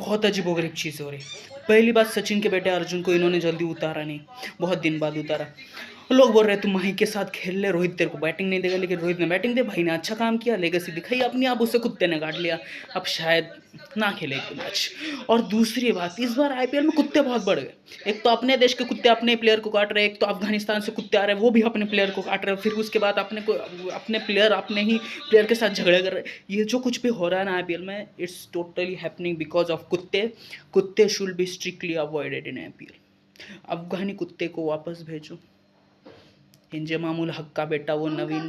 बहुत अजीबोगरीब चीज़ हो रही। पहली बात, सचिन के बेटे अर्जुन को इन्होंने जल्दी उतारा नहीं, बहुत दिन बाद उतारा। लोग बोल रहे तुम माही के साथ खेल ले, रोहित तेरे को बैटिंग नहीं देगा, लेकिन रोहित ने बैटिंग दी, भाई ने अच्छा काम किया, लेगेसी दिखाई अपनी, अब उसे कुत्ते ने काट लिया, अब शायद ना खेले एक मैच। और दूसरी बात, इस बार आईपीएल में कुत्ते बहुत बढ़ गए। एक तो अपने देश के कुत्ते अपने प्लेयर को काट रहे हैं, एक तो अफगानिस्तान से कुत्ते आ रहे हैं, वो भी अपने प्लेयर को काट रहे हैं, फिर उसके बाद अपने प्लेयर अपने ही प्लेयर के साथ झगड़े कर रहे हैं। ये जो कुछ भी हो रहा है ना आईपीएल में, it's totally happening because of कुत्ते। कुत्ते should be strictly avoided in IPL. अफगानी कुत्ते को वापस भेजो। इंजे मामूल हक का बेटा वो नवीन